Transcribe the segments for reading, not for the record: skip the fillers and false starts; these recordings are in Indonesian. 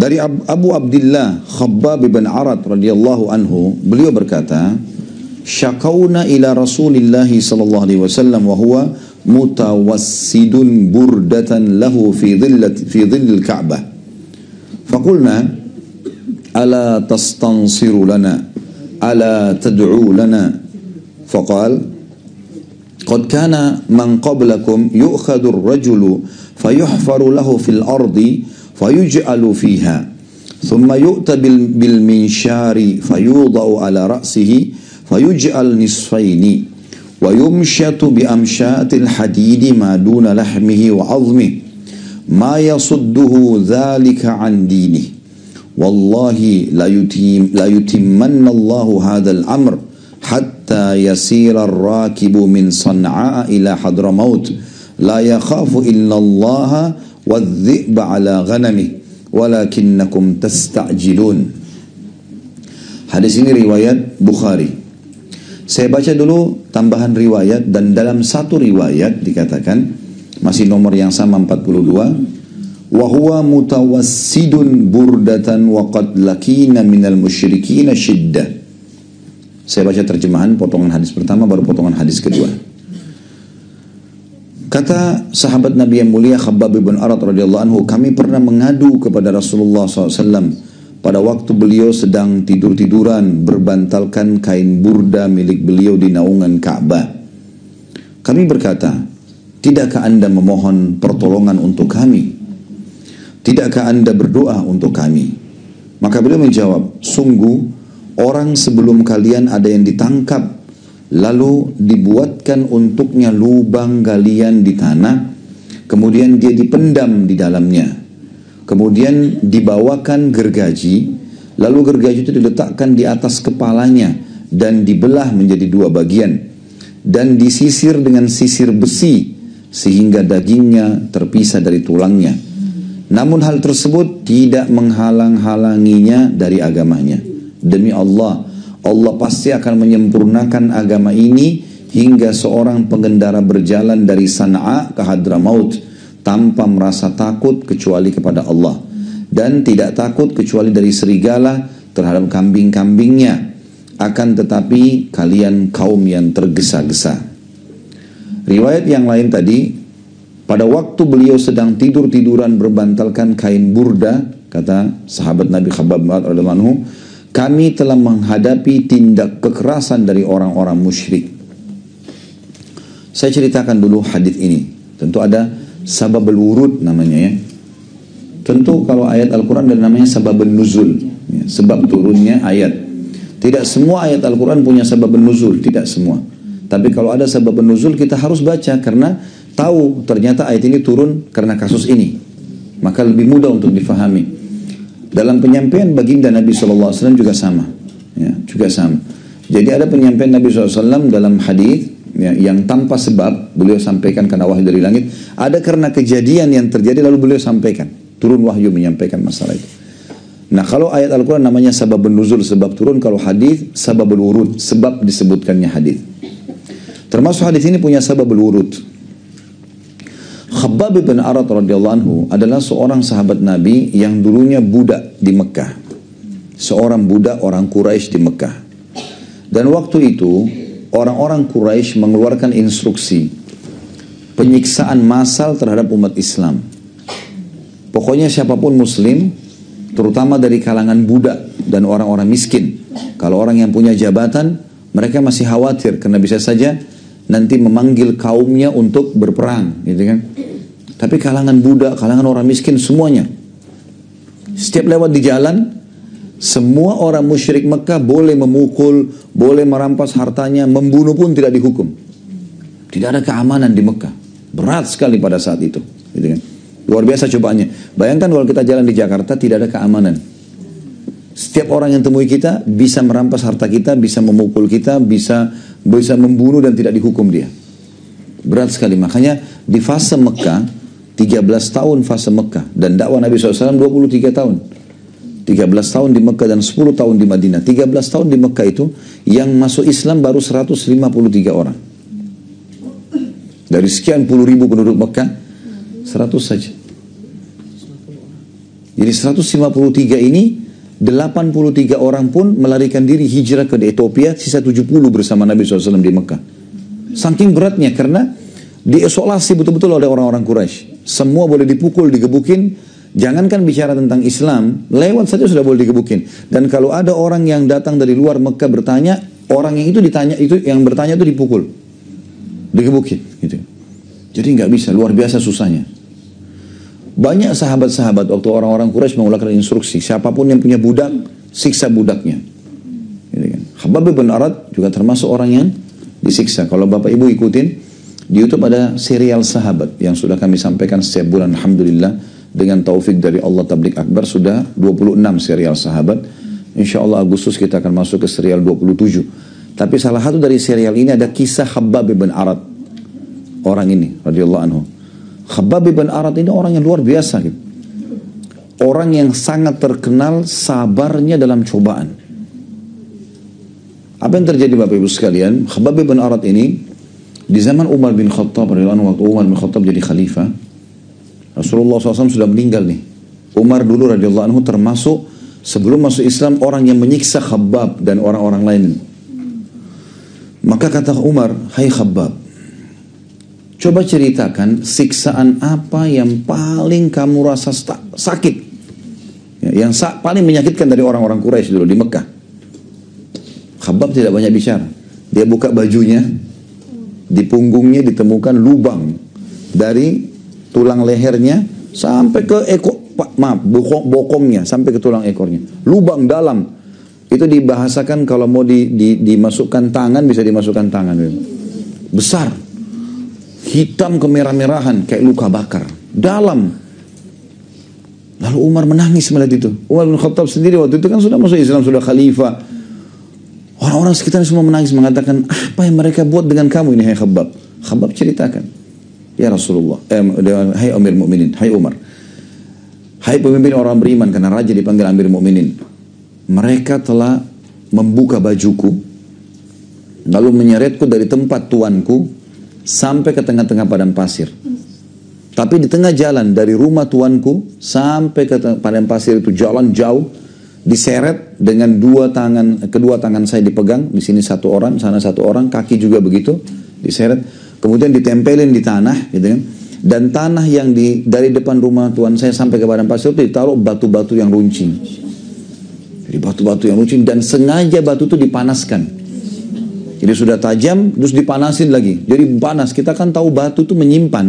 Dari Abu Abdullah Khabbab bin Arat radhiyallahu anhu, beliau berkata, syakauna ila Rasulillah sallallahu alaihi wasallam wa huwa mutawassidun burdatan lahu fi dhillil Ka'bah. Faqulna ala tastansiru lana ala tad'u lana. Faqal qad kana man qablakum yu'khadhu ar-rajulu fayuhfaru lahu fil ardi fayuj'alu fiha thumma yu'ta bil minshari fayudau ala ra'sihi fayuj'al nisfaini wa yumshatu bi amshatil hadidi ma duna lahmihi wa 'azmihi ma yasudduhu dhalika an dinihi wallahi la yutimmanna Allahu hadzal amr hatta yasira ar-rakibu min San'a ila Hadramaut la yakhafu illa Allah wadh-dhi'ba ala ghanami walakinnakum tasta'jilun. Hadis ini riwayat Bukhari. Saya baca dulu tambahan riwayat, dan dalam satu riwayat dikatakan masih nomor yang sama 42, wa huwa mutawassidun burdatan wa qad lakina minal musyrikin shiddah. Saya baca terjemahan potongan hadis pertama baru potongan hadis kedua. Kata sahabat Nabi yang mulia Khabbab bin Arat radhiyallahu anhu, kami pernah mengadu kepada Rasulullah SAW pada waktu beliau sedang tidur-tiduran berbantalkan kain burda milik beliau di naungan Ka'bah. Kami berkata, tidakkah anda memohon pertolongan untuk kami? Tidakkah anda berdoa untuk kami? Maka beliau menjawab, sungguh orang sebelum kalian ada yang ditangkap lalu dibuatkan untuknya lubang galian di tanah, kemudian dia dipendam di dalamnya, kemudian dibawakan gergaji, lalu gergaji itu diletakkan di atas kepalanya dan dibelah menjadi dua bagian dan disisir dengan sisir besi sehingga dagingnya terpisah dari tulangnya. Namun hal tersebut tidak menghalang-halanginya dari agamanya. Demi Allah, Allah pasti akan menyempurnakan agama ini hingga seorang pengendara berjalan dari San'a ke Hadramaut tanpa merasa takut kecuali kepada Allah, dan tidak takut kecuali dari serigala terhadap kambing-kambingnya. Akan tetapi kalian kaum yang tergesa-gesa. Riwayat yang lain tadi, pada waktu beliau sedang tidur-tiduran berbantalkan kain burda, kata sahabat Nabi Khabbab radhiyallahu anhu, kami telah menghadapi tindak kekerasan dari orang-orang musyrik. Saya ceritakan dulu hadis ini. Tentu ada sababul wurud namanya ya. Tentu kalau ayat Al-Quran ada namanya sababun nuzul, ya, sebab turunnya ayat. Tidak semua ayat Al-Quran punya sababun nuzul, tidak semua. Tapi kalau ada sababun nuzul kita harus baca karena tahu ternyata ayat ini turun karena kasus ini. Maka lebih mudah untuk difahami. Dalam penyampaian baginda Nabi SAW juga sama, ya, juga sama. Jadi ada penyampaian Nabi SAW dalam hadis ya, yang tanpa sebab beliau sampaikan karena wahyu dari langit. Ada karena kejadian yang terjadi lalu beliau sampaikan, turun wahyu menyampaikan masalah itu. Nah kalau ayat Al-Quran namanya sababun nuzul, sebab turun. Kalau hadis sababul wurud, sebab disebutkannya hadis. Termasuk hadis ini punya sababul wurud. Khabbab bin Arat radhiyallahu anhu adalah seorang sahabat Nabi yang dulunya budak di Mekah. Seorang budak orang Quraisy di Mekah. Dan waktu itu orang-orang Quraisy mengeluarkan instruksi penyiksaan massal terhadap umat Islam. Pokoknya siapapun muslim, terutama dari kalangan budak dan orang-orang miskin. Kalau orang yang punya jabatan, mereka masih khawatir karena bisa saja nanti memanggil kaumnya untuk berperang, gitu kan. Tapi kalangan budak, kalangan orang miskin semuanya. Setiap lewat di jalan, semua orang musyrik Mekah boleh memukul, boleh merampas hartanya, membunuh pun tidak dihukum. Tidak ada keamanan di Mekah. Berat sekali pada saat itu, gitu kan. Luar biasa cobaannya. Bayangkan kalau kita jalan di Jakarta tidak ada keamanan. Setiap orang yang temui kita bisa merampas harta kita, bisa memukul kita, bisa membunuh dan tidak dihukum dia. Berat sekali. Makanya di fase Mekah, 13 tahun fase Mekah, dan dakwah Nabi SAW 23 tahun. 13 tahun di Mekah dan 10 tahun di Madinah. 13 tahun di Mekah itu yang masuk Islam baru 153 orang. Dari sekian puluh ribu penduduk Mekah, 100 saja. Jadi 153 ini 83 orang pun melarikan diri hijrah ke Ethiopia, sisa 70 bersama Nabi SAW di Mekah. Saking beratnya karena diisolasi betul-betul oleh orang-orang Quraisy. Semua boleh dipukul, digebukin. Jangankan bicara tentang Islam, lewat saja sudah boleh digebukin. Dan kalau ada orang yang datang dari luar Mekah bertanya, orang yang itu ditanya, itu yang bertanya itu dipukul, digebukin gitu. Jadi nggak bisa, luar biasa susahnya. Banyak sahabat-sahabat waktu orang-orang Quraisy mengeluarkan instruksi, siapapun yang punya budak, siksa budaknya. Gitu kan. Khabbab bin Arat juga termasuk orang yang disiksa. Kalau Bapak Ibu ikutin, di YouTube ada serial sahabat yang sudah kami sampaikan setiap bulan, alhamdulillah. Dengan taufik dari Allah Tabligh Akbar sudah 26 serial sahabat. Insya Allah Agustus kita akan masuk ke serial 27. Tapi salah satu dari serial ini ada kisah Khabbab bin Arat. Orang ini, radhiyallahu anhu. Khabbab bin Arat ini orang yang luar biasa gitu. Orang yang sangat terkenal sabarnya dalam cobaan. Apa yang terjadi Bapak Ibu sekalian? Khabbab bin Arat ini di zaman Umar bin Khattab, radhiyallahu anhu, waktu Umar bin Khattab jadi khalifah, Rasulullah SAW sudah meninggal nih. Umar dulu radhiyallahu anhu termasuk sebelum masuk Islam orang yang menyiksa Khabbab dan orang-orang lain. Maka kata Umar, hai Khabbab, coba ceritakan siksaan apa yang paling kamu rasa sakit, yang paling menyakitkan dari orang-orang Quraisy dulu di Mekah. Khabbab tidak banyak bicara. Dia buka bajunya, di punggungnya ditemukan lubang dari tulang lehernya sampai ke bokongnya sampai ke tulang ekornya. Lubang dalam. Itu dibahasakan kalau mau dimasukkan tangan, bisa dimasukkan tangan. Besar. Hitam kemerah-merahan kayak luka bakar. Dalam. Lalu Umar menangis melihat itu. Umar bin Khattab sendiri waktu itu kan sudah masuk Islam, sudah khalifah. Orang-orang sekitar semua menangis mengatakan, apa yang mereka buat dengan kamu ini, hai Khabbab? Khabbab ceritakan. Ya Rasulullah, hai Amir Mu'minin, hai Umar, hai pemimpin orang beriman, karena raja dipanggil Amir Mu'minin. Mereka telah membuka bajuku, lalu menyeretku dari tempat tuanku sampai ke tengah-tengah padang pasir. Tapi di tengah jalan dari rumah tuanku sampai ke padang pasir itu jalan jauh, diseret dengan kedua tangan saya dipegang, di sini satu orang, sana satu orang, kaki juga begitu, diseret. Kemudian ditempelin di tanah, gitu kan? Dan tanah yang dari depan rumah tuan saya sampai ke padang pasir itu ditaruh batu-batu yang runcing. Jadi batu-batu yang runcing dan sengaja batu itu dipanaskan. Jadi sudah tajam, terus dipanasin lagi. Jadi panas. Kita kan tahu batu itu menyimpan.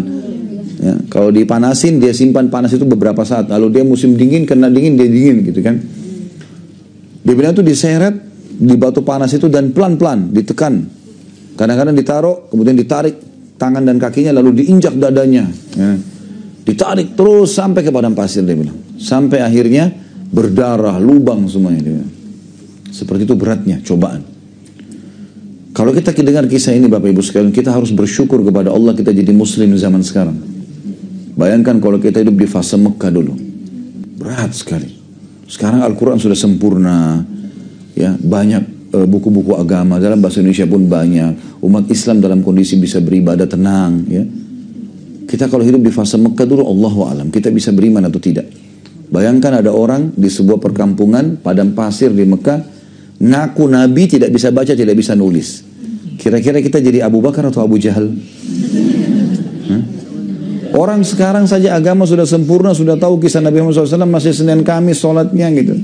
Ya, kalau dipanasin dia simpan panas itu beberapa saat. Lalu dia musim dingin, kena dingin dia dingin, gitu kan? Dia bilang itu diseret di batu panas itu dan pelan-pelan ditekan. Kadang-kadang ditaruh, kemudian ditarik tangan dan kakinya, lalu diinjak dadanya. Ya. Ditarik terus sampai ke padang pasir, dia bilang. Sampai akhirnya berdarah, lubang semuanya. Dia bilang. Seperti itu beratnya cobaan. Kalau kita dengar kisah ini Bapak Ibu sekalian, kita harus bersyukur kepada Allah kita jadi muslim zaman sekarang. Bayangkan kalau kita hidup di fase Mekah dulu. Berat sekali. Sekarang Al-Quran sudah sempurna. Ya, banyak buku-buku agama dalam bahasa Indonesia pun banyak. Umat Islam dalam kondisi bisa beribadah tenang, ya. Kita kalau hidup di fase Mekah dulu, Allahu a'lam, kita bisa beriman atau tidak. Bayangkan ada orang di sebuah perkampungan padang pasir di Mekah ngaku nabi, tidak bisa baca, tidak bisa nulis. Kira-kira kita jadi Abu Bakar atau Abu Jahal? Orang sekarang saja agama sudah sempurna, sudah tahu kisah Nabi Muhammad SAW, masih Senin Kamis sholatnya gitu,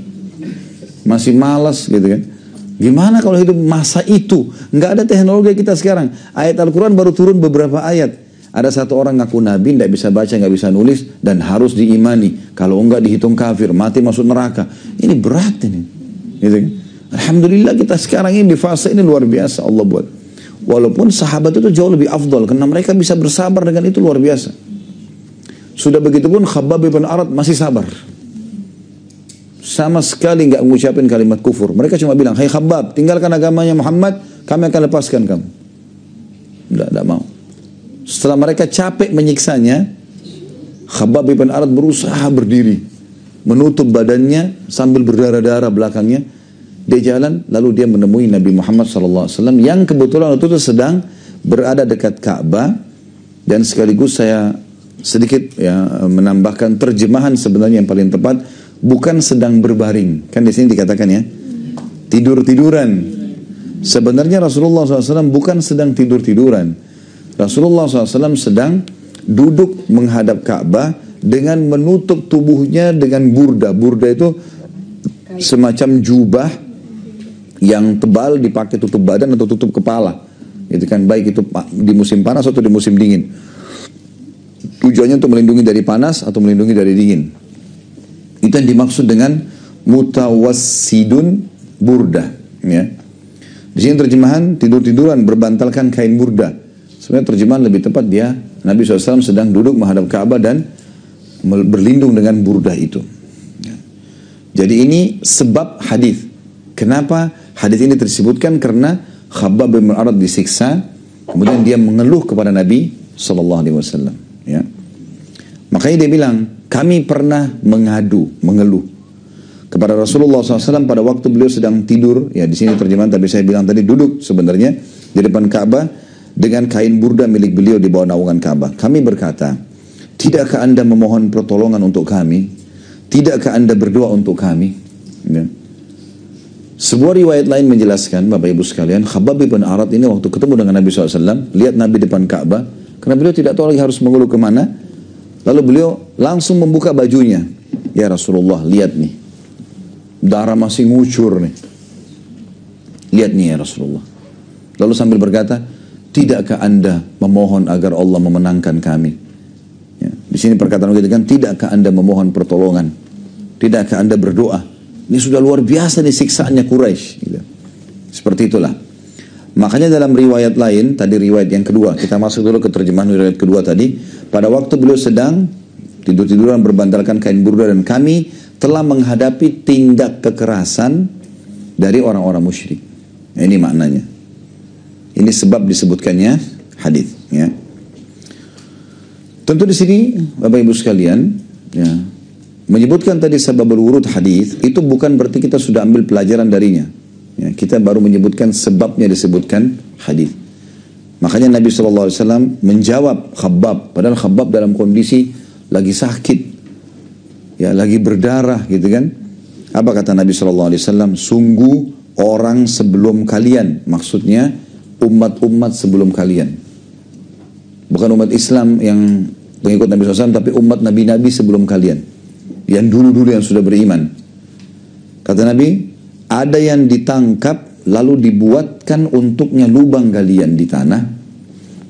masih malas gitu kan. Gimana kalau hidup masa itu? Nggak ada teknologi kita sekarang. Ayat Al-Quran baru turun beberapa ayat. Ada satu orang ngaku nabi, nggak bisa baca, nggak bisa nulis, dan harus diimani. Kalau enggak dihitung kafir, mati masuk neraka. Ini berat ini. Gitu kan? Alhamdulillah kita sekarang ini di fase ini luar biasa Allah buat. Walaupun sahabat itu jauh lebih afdal, karena mereka bisa bersabar dengan itu luar biasa. Sudah begitu pun Khabbab bin Arat masih sabar. Sama sekali nggak mengucapkan kalimat kufur. Mereka cuma bilang, hai Khabbab, tinggalkan agamanya Muhammad, kami akan lepaskan kamu. Tidak mau. Setelah mereka capek menyiksanya, Khabbab bin Arat berusaha berdiri, menutup badannya sambil berdarah-darah belakangnya. Dia jalan, lalu dia menemui Nabi Muhammad SAW yang kebetulan waktu itu sedang berada dekat Ka'bah. Dan sekaligus saya sedikit ya menambahkan terjemahan sebenarnya yang paling tepat. bukan sedang berbaring. Kan di sini dikatakan ya, tidur-tiduran. Sebenarnya Rasulullah SAW bukan sedang tidur-tiduran. Rasulullah SAW sedang duduk menghadap Ka'bah dengan menutup tubuhnya dengan burda. Burda itu semacam jubah yang tebal dipakai tutup badan atau tutup kepala. Itu kan baik itu di musim panas atau di musim dingin. Tujuannya untuk melindungi dari panas atau melindungi dari dingin. Itu yang dimaksud dengan mutawassidun burda. Ya. Di sini terjemahan tidur-tiduran berbantalkan kain burda. Sebenarnya terjemahan lebih tepat dia Nabi SAW sedang duduk menghadap Ka'bah dan berlindung dengan burda itu. Ya. Jadi ini sebab hadis. Kenapa hadis ini tersebutkan? Karena Khabbab bin Arad disiksa, kemudian dia mengeluh kepada Nabi SAW. Ya. Makanya dia bilang, kami pernah mengeluh kepada Rasulullah SAW pada waktu beliau sedang tidur. Ya, di sini terjemahan, tapi saya bilang tadi duduk sebenarnya di depan Ka'bah dengan kain burda milik beliau di bawah naungan Ka'bah. Kami berkata, tidakkah Anda memohon pertolongan untuk kami? Tidakkah Anda berdoa untuk kami? Ya. Sebuah riwayat lain menjelaskan, Bapak Ibu sekalian, Khabbab bin Arad ini waktu ketemu dengan Nabi SAW, lihat Nabi depan Ka'bah, karena beliau tidak tahu lagi harus mengeluh kemana, lalu beliau langsung membuka bajunya. Ya Rasulullah, lihat nih, darah masih ngucur nih. Lihat nih ya Rasulullah. Lalu sambil berkata, tidakkah Anda memohon agar Allah memenangkan kami? Ya, di sini perkataan kita kan, tidakkah Anda memohon pertolongan? Tidakkah Anda berdoa? Ini sudah luar biasa nih siksaannya Quraisy. Gitu. Seperti itulah. Makanya dalam riwayat lain, tadi riwayat yang kedua, kita masuk dulu ke terjemahan riwayat kedua tadi. Pada waktu beliau sedang tidur-tiduran berbantalkan kain burda dan kami telah menghadapi tindak kekerasan dari orang-orang musyrik. Nah, ini maknanya. Ini sebab disebutkannya hadis. Ya. Tentu di sini, Bapak Ibu sekalian, ya, menyebutkan tadi sababul wurud hadis itu bukan berarti kita sudah ambil pelajaran darinya. Ya, kita baru menyebutkan sebabnya disebutkan hadis. Makanya Nabi SAW menjawab Khabbab, padahal Khabbab dalam kondisi lagi sakit, ya lagi berdarah gitu kan. Apa kata Nabi SAW? Sungguh orang sebelum kalian, maksudnya umat-umat sebelum kalian. Bukan umat Islam yang pengikut Nabi SAW, tapi umat Nabi-Nabi sebelum kalian. Yang dulu-dulu yang sudah beriman. Kata Nabi, ada yang ditangkap lalu dibuatkan untuknya lubang galian di tanah.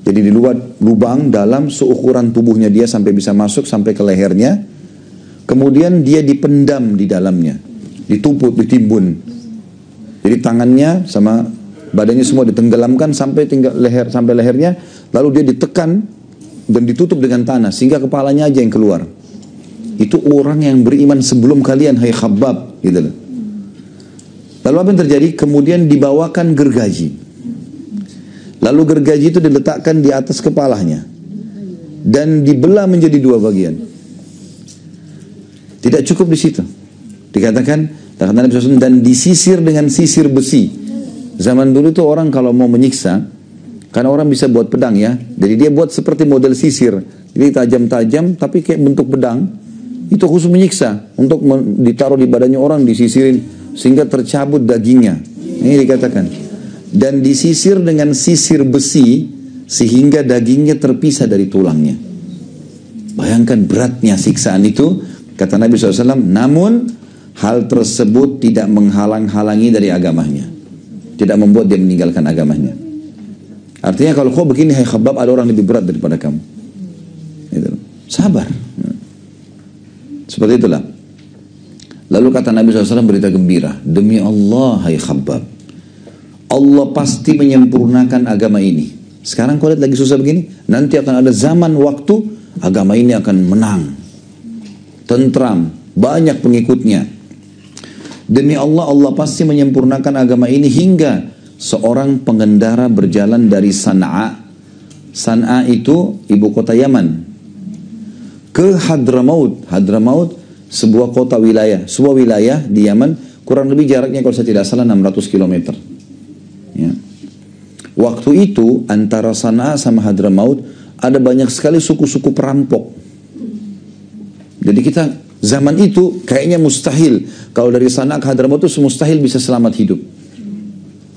Jadi dibuat lubang dalam seukuran tubuhnya dia sampai bisa masuk sampai ke lehernya. Kemudian dia dipendam di dalamnya, dituput, ditimbun. Jadi tangannya sama badannya semua ditenggelamkan sampai tinggal leher, sampai lehernya, lalu dia ditekan dan ditutup dengan tanah sehingga kepalanya aja yang keluar. Itu orang yang beriman sebelum kalian, hai Khabbab, gitu loh. Lalu apa yang terjadi? Kemudian dibawakan gergaji. Lalu gergaji itu diletakkan di atas kepalanya dan dibelah menjadi dua bagian. Tidak cukup di situ. Dikatakan, kata Nabi SAW, dan disisir dengan sisir besi. Zaman dulu itu orang kalau mau menyiksa, karena orang bisa buat pedang ya, jadi dia buat seperti model sisir. Jadi tajam-tajam tapi kayak bentuk pedang. Itu khusus menyiksa, untuk ditaruh di badannya orang, disisirin sehingga tercabut dagingnya. Ini dikatakan. Dan disisir dengan sisir besi sehingga dagingnya terpisah dari tulangnya. Bayangkan beratnya siksaan itu, kata Nabi SAW, namun hal tersebut tidak menghalang-halangi dari agamanya. Tidak membuat dia meninggalkan agamanya. Artinya kalau kau begini, hai Khabbab, ada orang lebih berat daripada kamu. Gitu. Sabar. Seperti itulah. Lalu kata Nabi SAW berita gembira, demi Allah hai Khabbab, Allah pasti menyempurnakan agama ini. Sekarang kau lihat lagi susah begini, nanti akan ada zaman waktu agama ini akan menang, tentram, banyak pengikutnya. Demi Allah, Allah pasti menyempurnakan agama ini hingga seorang pengendara berjalan dari San'a. San'a itu ibu kota Yaman, ke Hadramaut. Hadramaut sebuah kota wilayah, sebuah wilayah di Yaman, kurang lebih jaraknya kalau saya tidak salah 600 km. Ya. Waktu itu antara San'a sama Hadramaut ada banyak sekali suku-suku perampok. Jadi kita Zaman itu kayaknya mustahil. Kalau dari Sana'a ke Hadramaut itu mustahil bisa selamat hidup.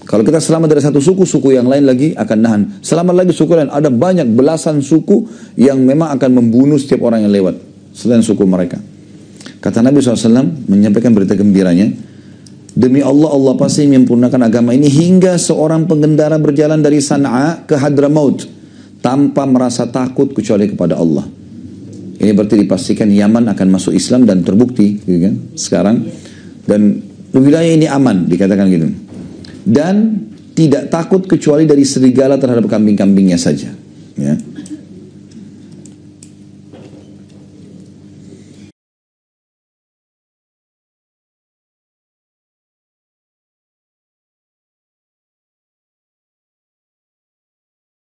Kalau kita selamat dari satu suku, suku yang lain lagi akan nahan. Selamat lagi suku lain. Ada banyak belasan suku yang memang akan membunuh setiap orang yang lewat selain suku mereka. Kata Nabi SAW menyampaikan berita gembiranya, demi Allah, Allah pasti menyempurnakan agama ini hingga seorang pengendara berjalan dari Sana'a ke Hadramaut tanpa merasa takut kecuali kepada Allah. Ini berarti dipastikan Yaman akan masuk Islam dan terbukti gitu kan, sekarang. Dan wilayah ini aman, dikatakan gitu. Dan tidak takut kecuali dari serigala terhadap kambing-kambingnya saja. Ya.